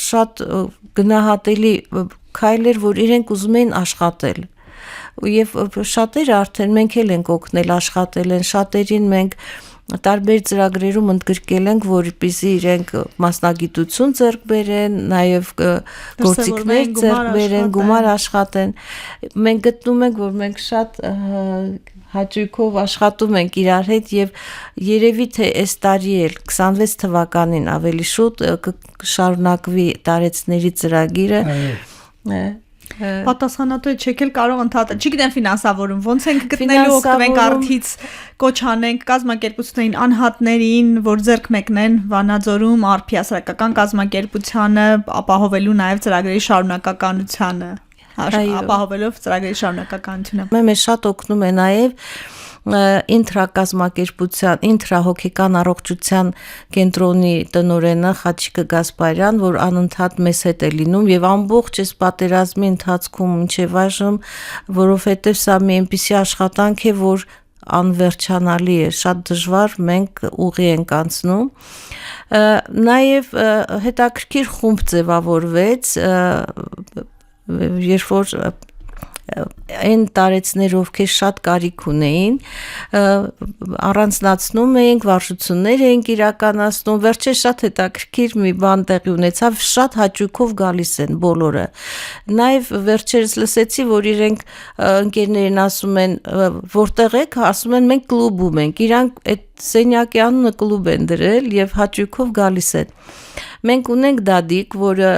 շատ գնահատելի քայլ էր, որ իրենք ուզում էին աշխատել։ Եվ շատերը արդեն մենք էլ ենք օգնել աշխատել են, շատերին մենք տարբեր ծրագրերում ընդգրկել ենք, որպեսզի իրենք մասնագիտություն ձեռք բերեն, նաև գործիքներ ձեռք բերեն, գումար աշխատեն։ Մենք գտնում ենք, որ մենք շատ հաճույքով աշխատում ենք իրար հետ եւ երևի թե այս տարի էլ 26 թվականին ավելի շուտ կշարունակվի տարեցների ծրագիրը։ Պատասխանատու չեք էլ կարող ընդհատել։ Չգիտեմ ֆինանսավորում ոնց ենք գտնելու օգտվենք արդից կոչ անենք կազմակերպություններին անհատներին, որ ձեռք մեկնեն Վանաձորում արփի հասարակական կազմակերպությանը, ապահովելու նաև ծրագրերի շարունակականությունը, ապահովելով ծրագրերի շարունակականությունը։ Մեզ շատ օգնում է նաև ինտրակազմակերպության, ինտրահոգեկան առողջության կենտրոնի տնօրենը Խաչիկը Գասպարյան, որ անընդհատ մեզ հետ է լինում եւ ամբողջ այս պատերազմի ընթացքում մինչեւ այժմ, որովհետեւ սա մի այնպիսի աշխատանք է, որ անվերջանալի է, շատ դժվար մենք ուղի ենք անցնում։ Նաեւ հետաքրքիր խումբ ձևավորվեց, երբ որ այն տարեցներ, ովքեր շատ կարիք ունեին, առանձնացնում էինք, վարժություններ էինք իրականացնում, վերջերս շատ հետաքրքիր մի բան տեղի ունեցավ, շատ հաճույքով գալիս են բոլորը։ Նաև վերջերս լսեցի, որ իրենք ընկերներին ասում են, որտեղ եք, ասում են մենք կլուբում ենք, իրանք այդ սենյակի անունը կլուբ են դրել եւ հաճույքով գալիս են։ Մենք ունենք դադիկ, որը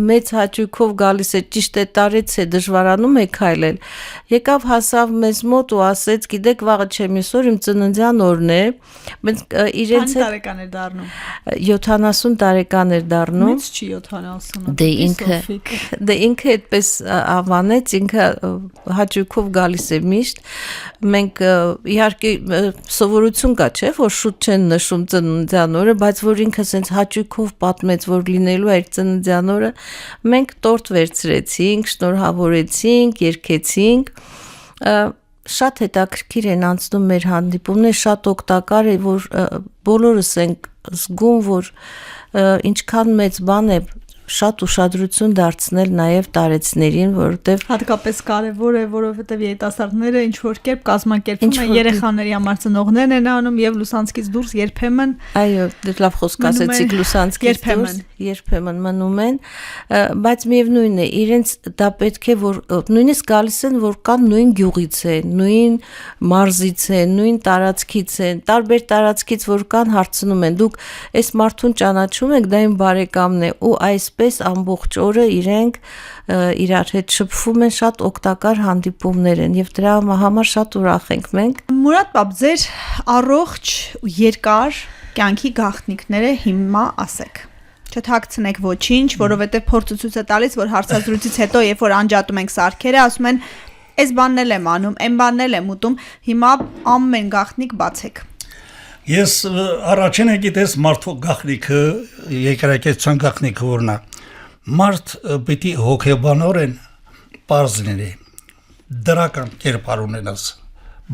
մեծ հաճույքով գալիս է, ճիշտ է տարեց է, դժվարանում է քայլել։ Եկավ հասավ մեզ մոտ ու ասեց, գիտեք, վաղը չեմ այսօր իմ ծննդյան օրն է։ Մենք իրենց հետ տարեկան էր դառնում։ 70 տարեկան էր դառնում։ Մեծ չի 70-ը։ Դե ինքը այդպես ավանեց, ինքը հաճույքով գալիս է միշտ։ Մենք իհարկե սովորություն կա, չէ, որ շուտ չեն նշում ծննդյան օրը, բայց որ ինքը sense հաճույքով պատմեց, որ լինելու էր ծննդյան օրը, մենք տորտ վերցրեցինք, շնորհավորեցինք, երգեցինք, շատ հետաքրքիր են անցնում մեր հանդիպումներ, շատ օգտակար է, որ բոլորս ենք զգում, որ ինչքան մեծ բան է շատ ուշադրություն դարձնել նաև տարեցներին, որովհետև Հատկապես կարևոր է, որովհետև երիտասարդները ինչ որ կերպ կազմակերպում են Ինչ-որ երեխաների համար ծնողներն են անում եւ լուսանցքից դուրս երբեմն այո, լավ խոսք Մնում ասեցիք են լուսանցքից դուրս, երբեմն մնում են, բայց միևնույնն է, իրենց դա պետք է որ նույնիսկ գալիս են, որ կան նույն գյուղից են, նույն մարզից են, նույն տարածքից են, տարբեր տարածքից որ կան հարցնում են, դուք այս մարդուն ճանաչում եք, դա իմ բարեկամն է ու այսպես ամբողջ օրը իրենք իրար հետ շփվում են, շատ օգտակար հանդիպումներ են եւ դրա համար շատ ուրախ ենք մենք։ Մուրադ պապ, ձեր առողջ ու երկար կյանքի գաղտնիքները հիմա ասեք։ Չթաքցնեք ոչինչ, որովհետև փորձը ցույց է տալիս, որ հարցազրույցից հետո, երբ որ անջատում ենք սարքերը, ասում են, այս բանն էլ եմ անում, այն բանն էլ եմ ուտում, հիմա ամեն գաղտնիք բացեք։ Ես առաջինը գիտես մարդու գաղտնիքը, երկրակեցության գաղտնիքը որն է։ Մարդ պիտի հոգեբանորեն պարզ լինի, դրական կերպար ունենաս,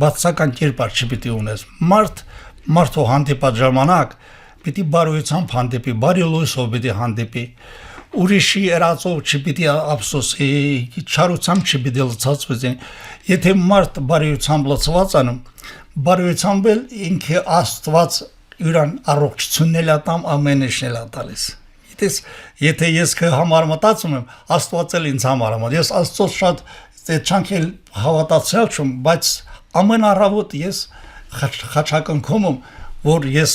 բացական կերպար չպիտի ունես։ Մարդու հանդիպած ժամանակ պիտի բարոյությամբ հանդիպի, բարի լույսով պիտի հանդիպի, ուրիշի երածով չպիտի ափսոսի, չարությամբ չպիտի լցածվի։ Եթե մարդ բարոյությամբ լցված անում, բարոյությամբ էլ ինքը Աստված յուրան առողջությունն է տամ, ամեն ինչն է տալիս։ Եթե ես քո համար մտածում եմ, Աստված էլ ինձ համար է։ Ես Աստծո շատ չանքել հավատացյալ չեմ, բայց ամեն առավոտ ես խաչակնքում եմ, որ ես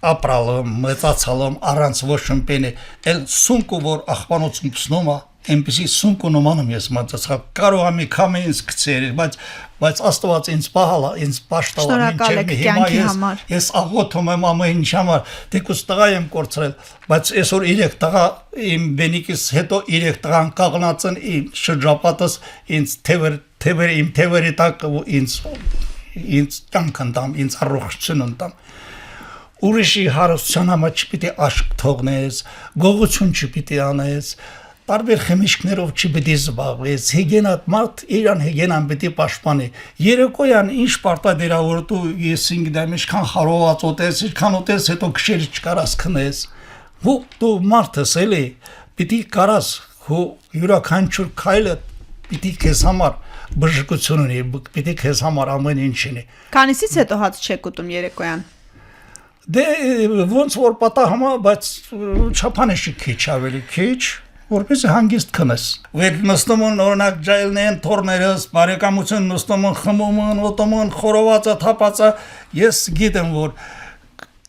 ապրալ եմ, մեծացալ եմ առանց ոչ մի բանի, էլ սունկը որ աղբանոցում փսնում է, այնպեսի սունկը նման եմ ես մտածալ, կարող եմ մի քամի ինձ գցել, բայց Աստված ինձ պահալ, ինձ պաշտալ ես աղոթում եմ ամեն ինչ համար, դեկուս տղա եմ կորցրել, բայց այսօր 3 տղա իմ բենիկից հետո 3 տղան կաղնած են իմ շրջապատս ինձ իմ թևերի տակ ինձ կյանք ընդամ, ինձ առողջություն ընդամ։ Ուրիշի հարստության համար չպիտի աշկ թողնես, գողություն չպիտի անես, տարբեր խմիչքներով չպիտի զբաղվես, հիգենատ մարդ իրան հիգենան պիտի պաշտպանի։ Երեկոյան ինչ պարտադիր է որ դու ես ինգդեմ ինչքան խարոված ուտես, ինչքան ուտես հետո քշերը չկարաս քնես։ Դու մարդս էլի պիտի կարաս հո յուրաքանչյուր քայլը պիտի քեզ համար բժշկություն ունի, պիտի քեզ համար ամեն ինչ ունի։ Քանիսից հետո հաց չեք ուտում երեկոյան։ Դե ոնց որ պատահում է, բայց չափանիշի քիչ ավելի քիչ, որպես հանգիստ քնես։ Որ նստում են օրինակ ջայլնեն թորներս, բարեկամություն նստում են, խմում են, ուտում են, խորովածը, թափածը, ես գիտեմ որ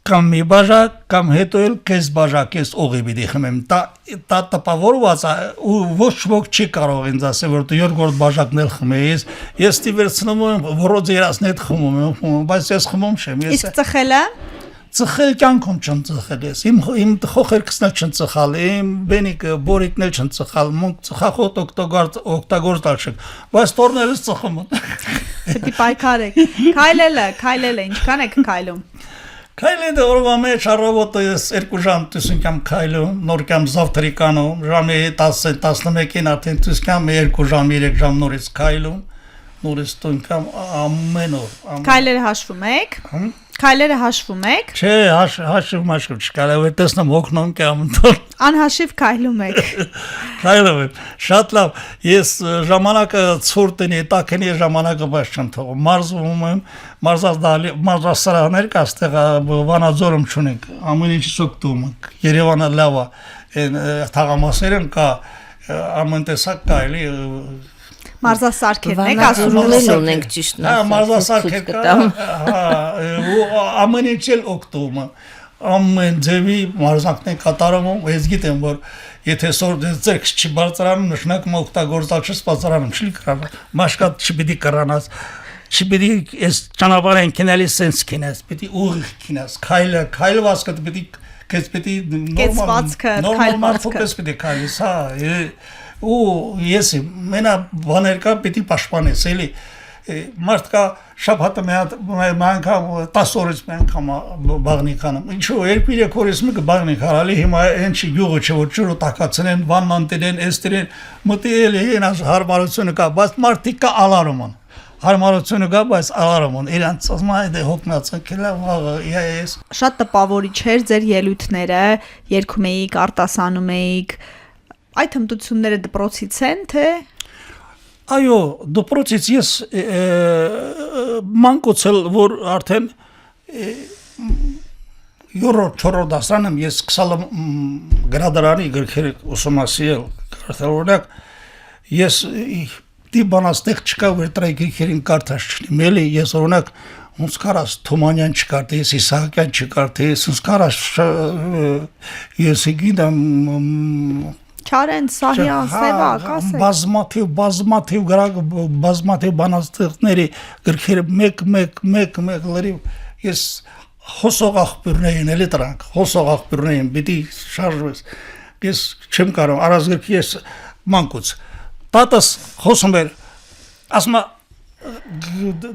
կամ մի բաժակ, կամ հետո էլ կես բաժակ ես օղի պիտի խմեմ։ Դա տպավորված է ու ոչ ոք չի կարող ինձ ասել որ դու երկրորդ բաժակն էլ խմես։ Ես դիվերցնում եմ որոց երասն հետ խմում եմ, բայց ես խմում չեմ։ Իսկ ծխելը Ծխել կյանքում չեմ ծխել ես, իմ խոխերքսն էլ չեմ ծխալ, իմ բենիկը, բորիկն էլ չեմ ծխալ, մոնք ծխախոտ օգտագործալ չեք, բայց տորներս ծխում են։ Պետք է պայքարեք։ Քայլելը, ինչքան եք քայլում։ Քայլելը օրվա մեջ առավոտը ես 2 ժամ տուսնկամ քայլում, նոր կամ զավթրի կանում, ժամի 10-11-ին արդեն տուսկամ 2 ժամ, 3 ժամ նորից քայլում, նորից տունկամ ամեն օր։ Քայլերը հաշվում եք։ Քայլերը հաշվում եք։ Չէ, հաշվում չկա, որ տեսնեմ հոգնում կամ տոր։ Անհաշիվ քայլում եք։ Քայլում եմ։ Շատ լավ։ Ես ժամանակը ցուրտինի, տակենի ժամանակը բայց չեմ թողում։ Մարզվում եմ, մարզասրահներ կա, այստեղ Վանաձորում չունենք։ Ամեն ինչից օգտվում ենք։ Երևանը լավ է։ Թաղամասերն կա, ամեն տեսակ կա, էլի Մարզասարքերն եք ասում ունենք ճիշտ նա։ Մարզասարքեր կա, ամեն ինչ էլ օգտվում եմ։ Ամեն ձևի մարզանքներ կատարում եմ, ես գիտեմ որ եթե ձերքս չի բարձրանում, նշանակում օգտագործալ չես բարձրանում, չի կրանա։ Մաշկատ չպիտի կրանաս, չպիտի այս ճանապարհին քնալի սենս քնես, պիտի ուղիղ քնես, քայլվածքը պիտի քեզ պիտի նորմալ մարդուպես պիտի քայլես, հա։ Ու ես մենա բաներ կա պիտի պաշտպանես, էլի մարդ կա շաբաթը մի անգամ 10 օրից մի անգամ բաղնիկ անում։ Ինչու երբ 3 օրից մի բաղնիկ արալի հիմա այնչի գյուղը չէ որ ջուրը տակացնեն, վանման տեն, էստերեն մտել են հարմարությունը կա, բայց մարդիկ կա ալարում են։ Հարմարությունը կա, բայց ալարում են։ Իրանց ասում է հոգնած կելա վաղը ես։ Շատ տպավորիչ էր ձեր ելույթները, երգում էիք, արտասանում էիք, այդ հմտությունները դպրոցից են, թե Այո, դպրոցից ես մանկոցել, որ արդեն 4-րդ դասարանում ես սկսել գրադարանի գրքերը ուսումնասիրել, կարդալ ես դիբանաստեղ չկա որ դրա գրքերին կարդաց չնիմ, էլի ես օրինակ ոնց կարաս Թումանյան չկարդես, Իսահակյան չկարդես, ոնց կարաս ես գիտեմ Չարեն, Սահյան, Սևակ, ասեք բազմաթիվ բանաստեղծների գրքերը մեկ լրիվ ես հոսող աղբյուրներին էլի դրանք, հոսող աղբյուրներին պիտի շարժվես, ես չեմ կարող, առազգրքի ես մանկուց, տատս խոսում էր, ասմա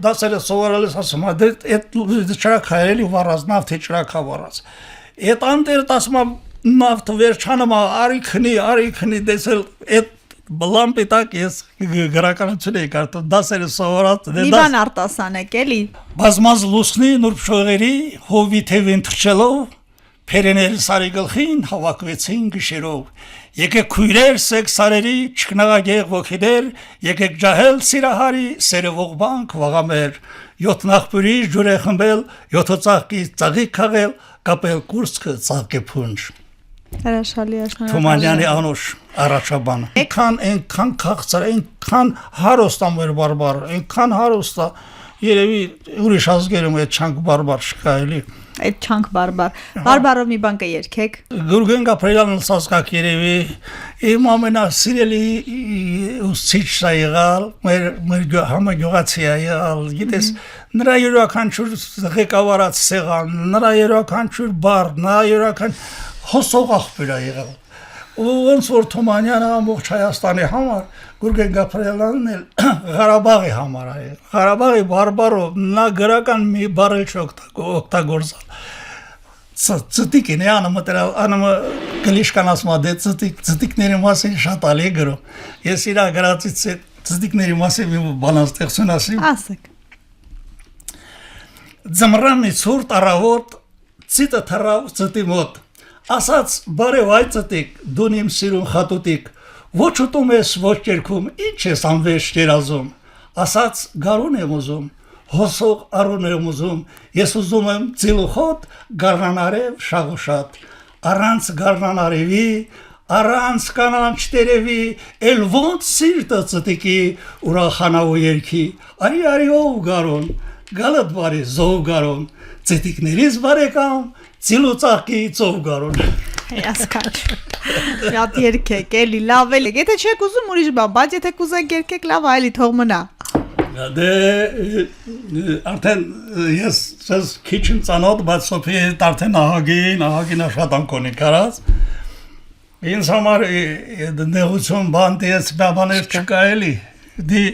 դասերը սովորելիս ասում, այդ ճրակ հայրելի վարած, նավթի ճրակ հավարած, այդ անտեր ասմա նավթը վերջանում արիքնի դեսել, այդ բլամպի տակ ես գրականություն էի կարդում, դասերը սովորած մի բան արտասանեք, էլի բազմազ լուսնի նուրբ շողերի հովիթևին թրջելով Փերենել սարի գլխին հավաքվեցին գիշերով եկեք քույրեր սեք սարերի չքնաղագեղ ոգիներ եկեք ջահել սիրահարի սերևող բանկ վաղամեր 7 նախբյուրի ջուրե խմբել 7 ծաղկի ծաղիկ քաղել կապել կուրսքը ծաղկե փունջ Հրաշալի Թումանյանի անուշ առաջաբան այնքան քաղցր այնքան հարուստ ամեր բարբար այնքան հարուստ երևի ուրիշ ազգերում այդ չանք բարբար չկա էլի Այդ չանք բարբարով մի բան կերքեք Գուրգեն Գաբրիելյանն սազգակ երևի իմ ամենասիրելի ուսուցիչն է եղալ մեր համագյուղացի է եղալ գիտես նրա յուրաքանչյուր ղեկավարած սեղան նրա յուրաքանչյուր բառ նրա յուրաքանչյուր հոսող աղբյուր է եղել ու ոնց որ Թումանյանը ամբողջ Հայաստանի համար Գուրգեն Գաբրիելյանն էլ Ղարաբաղի համար է Ղարաբաղի բարբարով նա գրական մի բառ օգտագործել Ծտիկին է անմը գլիշկան ասմա դե ծտիկների մասին շատ ալի գրում ես իրա գրածից ծտիկների մասին մի բանաստեղծություն ասեմ Ասեք Ձմռանը ցուրտ առավոտ ծիտը թռավ ծտի մոտ Ասաց բարև այ ծտիկ դուն իմ սիրուն խատուտիկ ոչ ուտում ես ոչ երգում ինչ ես անվեշ երազում ասաց գարուն եմ ուզում հոսող արուն եմ ուզում ես ուզում եմ ծիլուխոտ գառնանարև շաղուշատ առանց գառնանարևի առանց կանանչ տերևի էլ ոնց սիրտը ծտիկի ուրախանալու երգի արի ով գարուն գալդ բարի զով գարուն ծտիկներից բարեկամ Ծիլուծաղկի ծով գարուն Հասկանչ Շատ երգեք էլի լավ էլի Եթե չեք ուզում ուրիշ բան բայց եթե կուզեք երգեք լավ այլի թող մնա Դե արդեն ես քիչն ծանոթ բայց սոփի արդեն ահագին աշխատանքոնի կարած ինձ համար նեղություն բան դες բաներ չկա էլի դի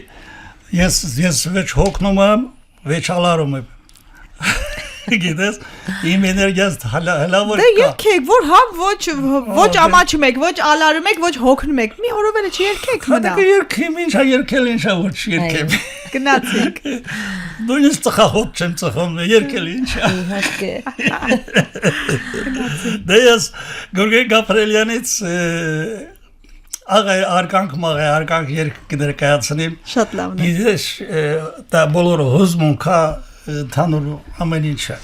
ես վեճ հոգնում եմ վեճալարում եմ Գիտես, իմ էներգիաս հլավոր կա։ Դե երգեք, որ համ ոչ ամաչում եք, ոչ ալարում եք, ոչ հոգնում եք։ Մի օրովերը չերգեք մնա։ Հատը երգեմ, ինչա երգել, ինչա ոչ երգեմ։ Գնացեք։ Նույնիսկ ծխախոտ չեմ ծխում, երգել ինչա։ Իհարկե։ Դե ես Գուրգեն Գաբրիելյանից արկանք երգ կներկայացնեմ։ Շատ լավն է։ Գիտես, դա բոլորը հուզմուն կա Թանուր ամեն ինչը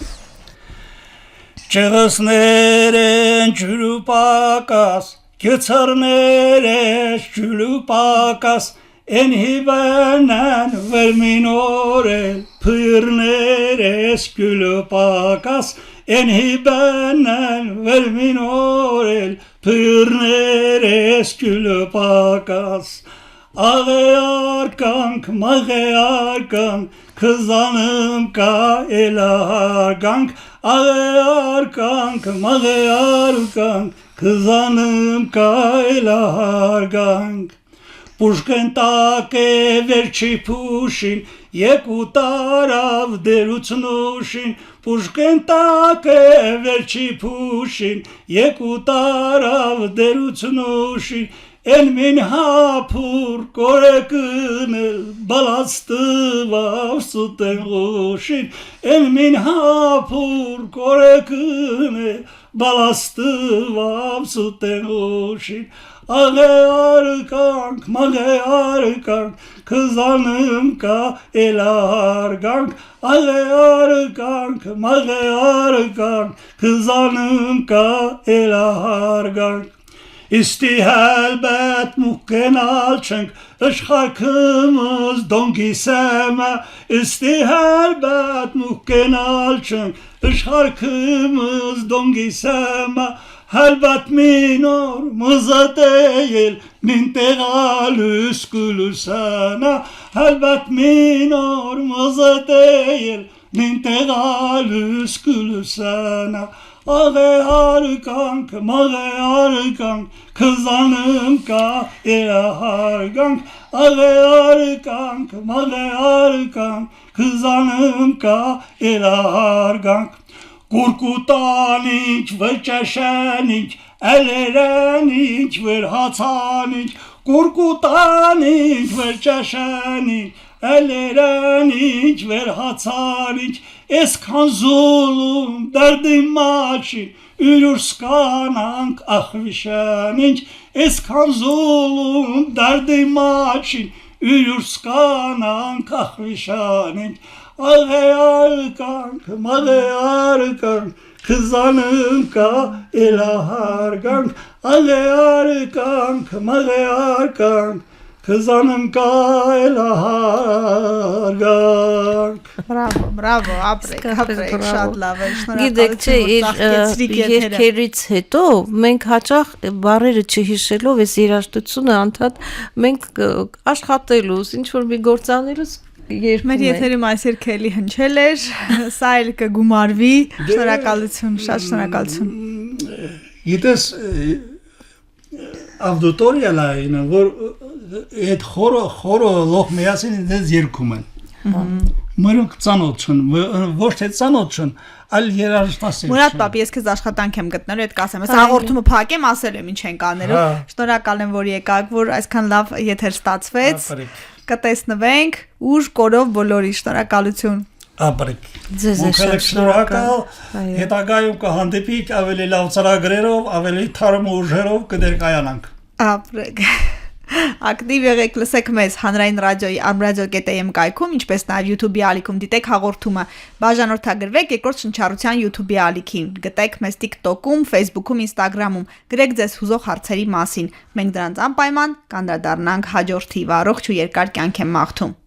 Ճեղսներ են ջրուպակաս Գեցարներ են ջրուպակաս Են հիվանան վերմինորել Պիրներ ես գյուլուպակաս Են հիվանան վերմինորել Պիրներ ես գյուլուպակաս Աղե արկանք, մաղե արկանք Քզանım ka elagank ağarkank mağarkank kızanım ka elagank Pushken take verchi pushin yekutarav derutsnushin Pushken take verchi pushin yekutarav derutsnushin Elmin hapur korekını balastı vavsuten hoşin Elmin hapur korekını բալաստվավ սուտեղուշին աղեարկանք մաղեարկանք քզանում կա էլարգանք աղեարկանք մաղեարկանք քզանում կա էլարգանք Իստի հəlbət muhkenal çենք ışxarkımız dongiseme İstի həlbət muhkenal çենք ışxarkımız dongiseme Həlbət minor mıza değil min teğalüs gülüsene Həlbət minor mıza değil min teğalüs gülüsene Ağeargank, mağeargank, kızanım ka ilahargank Ağeargank, mağeargank, kızanım ka ilahargank Kurkutanik, vıçeşenik, elerenik, vırhatsanik Kurkutanik, vıçeşenik, elerenik, vırhatsanik Eskan zulüm derdim maçı Ülürskanank ahvişenik Eskan zulüm derdim maçı Ülürskanank ahvişenik Ağeargank, mağeargank Kızanım ka ilahargank Ağeargank, mağeargank Kızanım ka ilahargank Բրավո, ապրեք, շատ լավ է, Գիտեք, չէ, երկերից հետո մենք հաճախ բառերը չհիշելով այս երաժշտությունը անդադ մենք աշխատելուց, ինչ-որ մի գործանելուց երբում Մեր եթերում այս երգը էլի հնչել էր, սա էլ կգումարվի, շնորհակալություն, շատ շնորհակալություն Գիտես ավդիտորիալային որ այդ խորը լող միասին դες երկում են Մերոնք ծանոթ չն ոչ թե ծանոթ չն այլ երաժշտասեր Մուրադ պապ ես քեզ աշխատանք եմ գտնելու այդ կասեմ ես հաղորդումը փակեմ ասել եմ ինչ ենք անելու շնորհակալ եմ որ եկաք որ այսքան լավ եթեր ստացվեց կտեսնվենք ուժ կորով բոլորի շնորհակալություն ապրեք Ձեզ է շատ շնորհակալ հետագայում կհանդիպիք ավելի լավ ծրագրերով ավելի թարմ ուժերով կներկայանանք ապրեք Ակտիվ եղեք լսեք մեզ հանրային ռադիոյի amradio.am կայքում, ինչպես նաև YouTube-ի ալիքում դիտեք հաղորդումը, բաժանորդագրվեք երկրորդ շնչառության YouTube-ի ալիքին, գտեք մեզ TikTok-ում, Facebook-ում, Instagram-ում, գրեք ձեզ հուզող հարցերի մասին, մենք դրանց անպայման կանդրադառնանք հաջորդ թիվ, առողջ ու երկար կյանք եմ մաղթում